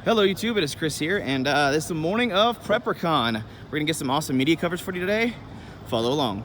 Hello YouTube, it is Chris here, and this is the morning of Preppercon. We're gonna get some awesome media coverage for you today. Follow along.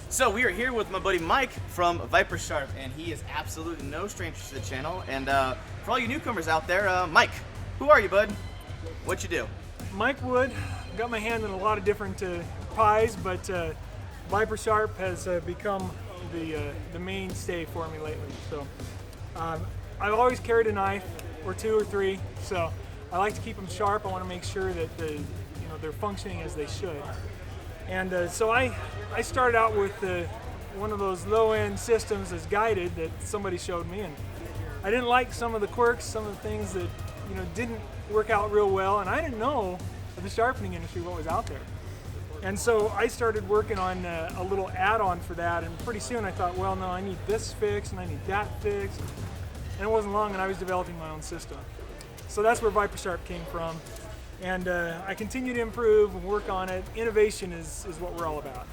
So we are here with my buddy Mike from Viper Sharp, and he is absolutely no stranger to the channel. And for all you newcomers out there, Mike, who are you, bud? What you do? Mike Wood. Got my hand in a lot of different pies, but Viper Sharp has become the mainstay for me lately. So I've always carried a knife, or two or three. So I like to keep them sharp. I want to make sure that they're functioning as they should. And so I started out with one of those low-end systems that's guided that somebody showed me, and I didn't like some of the quirks, some of the things that didn't work out real well, and I didn't know of the sharpening industry what was out there. And so I started working on a little add-on for that, and pretty soon I thought, well, no, I need this fixed and I need that fixed, and it wasn't long and I was developing my own system. So that's where Viper Sharp came from. And I continue to improve and work on it. Innovation is what we're all about.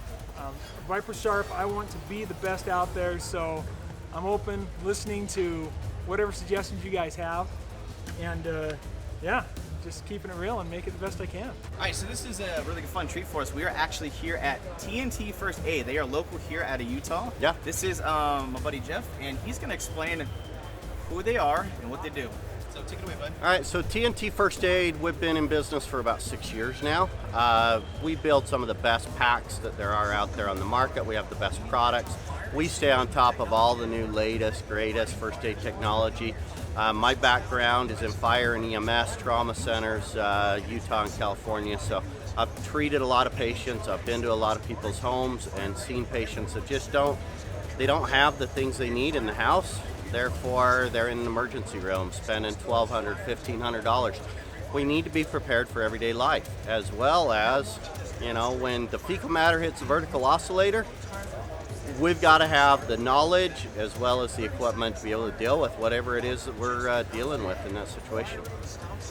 Viper Sharp, I want to be the best out there, so I'm open, listening to whatever suggestions you guys have. And yeah, just keeping it real and make it the best I can. All right, so this is a really fun treat for us. We are actually here at Tmt First Aid. They are local here out of Utah. Yeah. This is my buddy Jeff, and he's gonna explain who they are and what they do. So take it away, bud. All right, so Tmt First Aid, we've been in business for about 6 years now. We build some of the best packs that there are out there on the market. We have the best products. We stay on top of all the new latest, greatest first aid technology. My background is in fire and EMS, trauma centers, Utah and California. So I've treated a lot of patients. I've been to a lot of people's homes and seen patients that just don't have the things they need in the house. Therefore, they're in an emergency room spending $1,200, $1,500. We need to be prepared for everyday life, as well as, when the fecal matter hits the vertical oscillator, we've got to have the knowledge as well as the equipment to be able to deal with whatever it is that we're dealing with in that situation.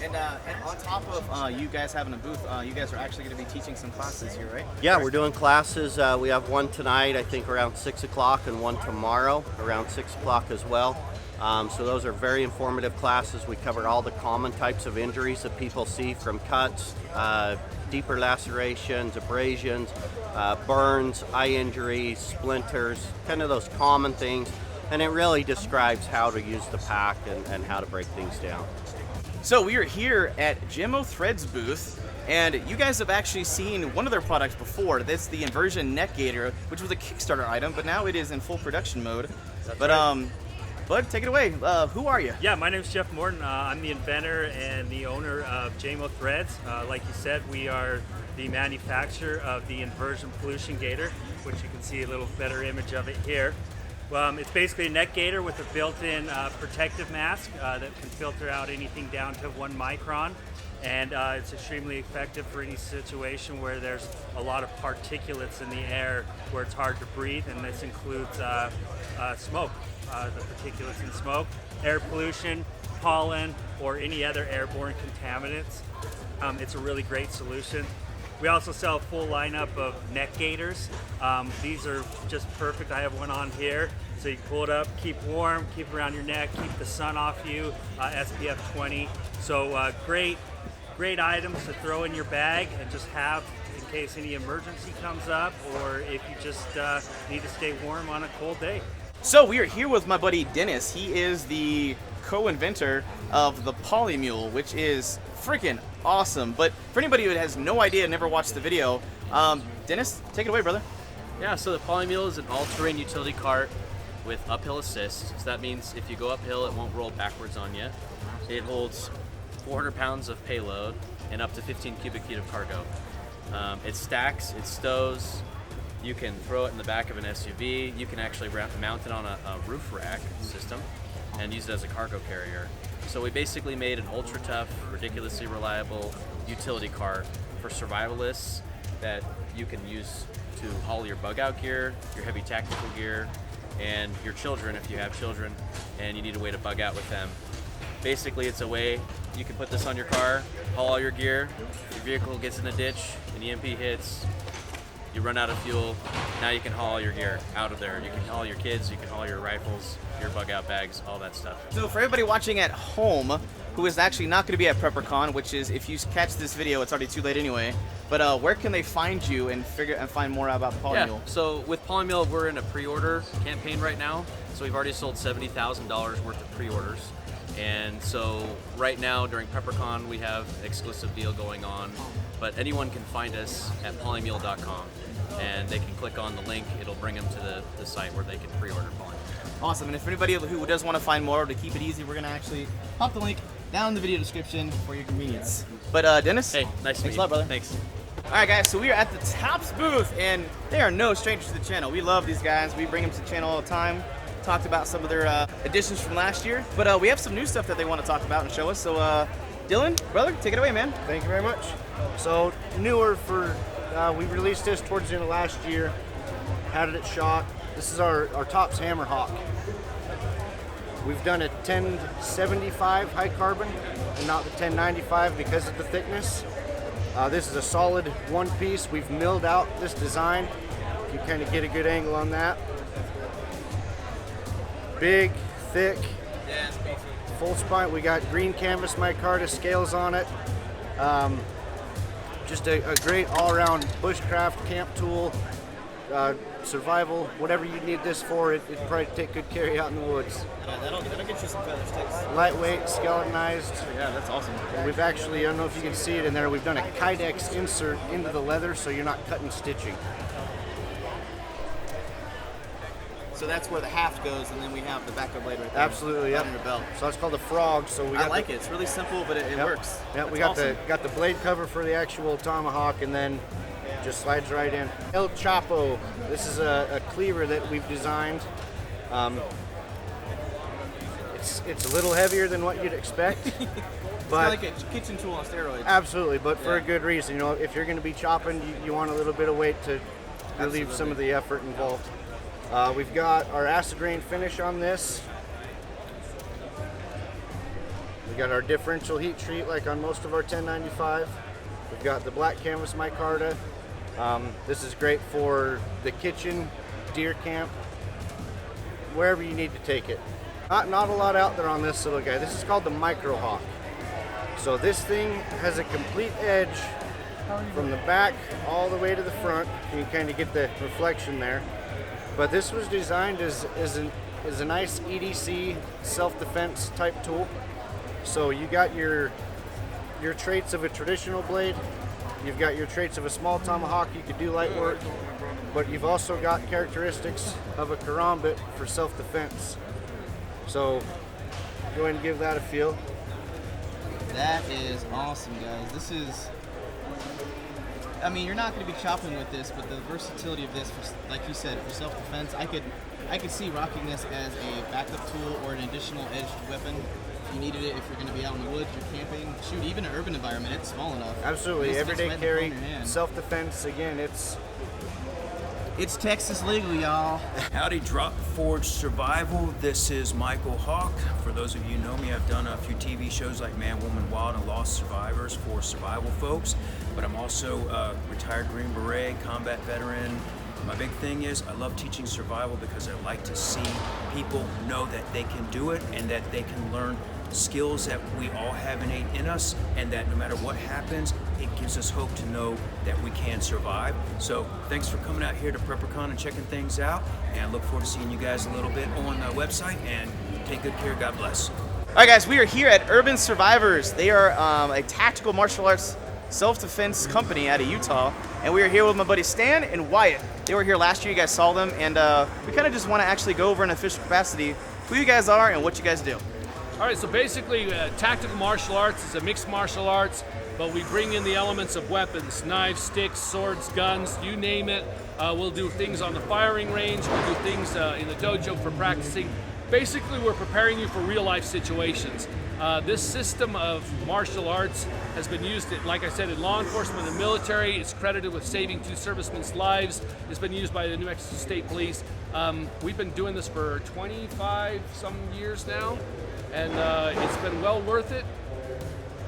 And on top of you guys having a booth, you guys are actually going to be teaching some classes here, right? Yeah, we're doing classes. We have one tonight, I think around 6 o'clock, and one tomorrow around 6 o'clock as well. So those are very informative classes. We cover all the common types of injuries that people see, from cuts, deeper lacerations, abrasions, burns, eye injuries, splinters, kind of those common things. And it really describes how to use the pack and how to break things down. So we are here at Tmt Thread's booth, and you guys have actually seen one of their products before. That's the Inversion neck gaiter, which was a Kickstarter item, but now it is in full production mode. That's but right. Bud, take it away. Who are you? Yeah, my name's Jeff Morton. I'm the inventor and the owner of Tmt Threads. Like you said, we are the manufacturer of the Inversion pollution gaiter, which you can see a little better image of it here. It's basically a neck gaiter with a built-in protective mask that can filter out anything down to 1 micron. And it's extremely effective for any situation where there's a lot of particulates in the air where it's hard to breathe, and this includes smoke, the particulates in smoke, air pollution, pollen, or any other airborne contaminants. It's a really great solution. We also sell a full lineup of neck gaiters. These are just perfect. I have one on here. So you can pull it up, keep warm, keep it around your neck, keep the sun off you, SPF 20. So great items to throw in your bag and just have in case any emergency comes up, or if you just need to stay warm on a cold day. So we are here with my buddy Dennis. He is the co-inventor of the Poly Mule, which is freaking awesome. But for anybody who has no idea, never watched the video, Dennis, take it away, brother. Yeah, so the Poly Mule is an all-terrain utility cart with uphill assist. So that means if you go uphill, it won't roll backwards on you. It holds 400 pounds of payload and up to 15 cubic feet of cargo. It stacks, it stows. You can throw it in the back of an SUV. You can actually mount it on a roof rack system and use it as a cargo carrier. So we basically made an ultra tough, ridiculously reliable utility cart for survivalists that you can use to haul your bug out gear, your heavy tactical gear, and your children if you have children and you need a way to bug out with them. Basically, it's a way you can put this on your car, haul all your gear, your vehicle gets in a ditch, an EMP hits, you run out of fuel, now you can haul all your gear out of there. You can haul your kids, you can haul your rifles, your bug out bags, all that stuff. So for everybody watching at home who is actually not going to be at Preppercon, which is, if you catch this video, it's already too late anyway, but where can they find you and find more about the Poly Mule? So with Poly Mule, we're in a pre-order campaign right now. So we've already sold $70,000 worth of pre-orders. And so right now during Preppercon, we have an exclusive deal going on, but anyone can find us at polymule.com and they can click on the link. It'll bring them to the site where they can pre-order Poly Mule. Awesome, and if anybody who does want to find more, to keep it easy, we're going to actually pop the link down in the video description for your convenience. But Dennis? Hey, nice to meet you. Thanks a lot, brother. Thanks. All right, guys, so we are at the Tops booth, and they are no strangers to the channel. We love these guys. We bring them to the channel all the time. Talked about some of their additions from last year, but we have some new stuff that they want to talk about and show us. So, Dylan, brother, take it away, man. Thank you very much. So newer for, we released this towards the end of last year, had it at SHOT. This is our Tops Hammer Hawk. We've done a 1075 high carbon and not the 1095 because of the thickness. This is a solid one piece. We've milled out this design. You kind of get a good angle on that. Big, thick, full spine. We got green canvas micarta scales on it. Just a great all-around bushcraft camp tool, survival, whatever you need this for. It'd probably take good care out in the woods. That'll get you some feather sticks. Lightweight, skeletonized. Yeah, that's awesome. We've actually, I don't know if you can see it in there, we've done a Kydex insert into the leather so you're not cutting stitching. So that's where the haft goes, and then we have the backup blade right there. Absolutely, Right yeah. on your belt. So that's called the Frog. So we got I like it. It's really simple, but it works. Yeah, we got the blade cover for the actual tomahawk, and then just slides right in. El Chapo. This is a cleaver that we've designed. It's a little heavier than what you'd expect, but It's like a kitchen tool on steroids. absolutely, but for a good reason. You know, if you're going to be chopping, you want a little bit of weight to relieve some of the effort involved. We've got our acid rain finish on this. We got our differential heat treat like on most of our 1095. We've got the black canvas micarta. This is great for the kitchen, deer camp, wherever you need to take it. Not a lot out there on this little guy. This is called the Micro Hawk. So this thing has a complete edge from the back all the way to the front. You can kind of get the reflection there. But this was designed as a nice EDC self-defense type tool. So you got your traits of a traditional blade, you've got your traits of a small tomahawk, you could do light work, but you've also got characteristics of a karambit for self-defense. So go ahead and give that a feel. That is awesome, guys. This is, I mean, you're not going to be chopping with this, but the versatility of this, for, like you said, for self-defense, I could see rocking this as a backup tool or an additional edged weapon if you needed it. If you're going to be out in the woods, you're camping, shoot, even an urban environment, it's small enough. Absolutely, This everyday fits right carry, in the palm of your hand. self-defense. Again, It's Texas legal, y'all. Howdy, Drop Forge Survival. This is Michael Hawk. For those of you who know me, I've done a few TV shows like Man, Woman, Wild, and Lost Survivors for survival folks. But I'm also a retired Green Beret, combat veteran. My big thing is I love teaching survival because I like to see people know that they can do it and that they can learn skills that we all have innate in us, and that no matter what happens, it gives us hope to know that we can survive. So thanks for coming out here to Preppercon and checking things out, and I look forward to seeing you guys a little bit on the website, and take good care. God bless. All right, guys, we are here at Urban Survivors. They are a tactical martial arts self-defense company out of Utah, and we are here with my buddy Stan and Wyatt. They were here last year. You guys saw them, and we kind of just want to actually go over in official capacity who you guys are and what you guys do. All right, so basically, tactical martial arts is a mixed martial arts, but we bring in the elements of weapons, knives, sticks, swords, guns, you name it. We'll do things on the firing range, we'll do things in the dojo for practicing. Basically, we're preparing you for real-life situations. This system of martial arts has been used, like I said, in law enforcement and military. It's credited with saving 2 servicemen's lives. It's been used by the New Mexico State Police. We've been doing this for 25 some years now, and it's been well worth it.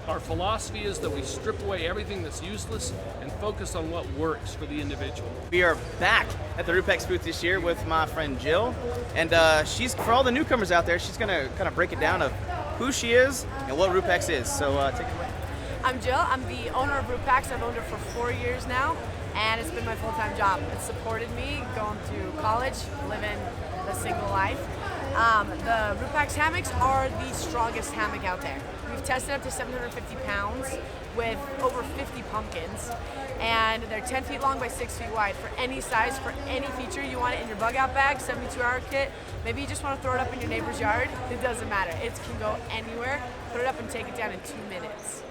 Our philosophy is that we strip away everything that's useless and focus on what works for the individual. We are back at the Rupex booth this year with my friend Jill, and she's, for all the newcomers out there, she's gonna kind of break it down of who she is and what Rupex is. So take it away. I'm Jill. I'm the owner of Rupex. I've owned it for 4 years now, and it's been my full-time job. It's supported me going to college, living the single life. The Rupex hammocks are the strongest hammock out there. We've tested up to 750 pounds with over 50 pumpkins, and they're 10 feet long by 6 feet wide for any size, for any feature. You want it in your bug out bag, 72-hour kit. Maybe you just want to throw it up in your neighbor's yard. It doesn't matter. It can go anywhere. Put it up and take it down in 2 minutes.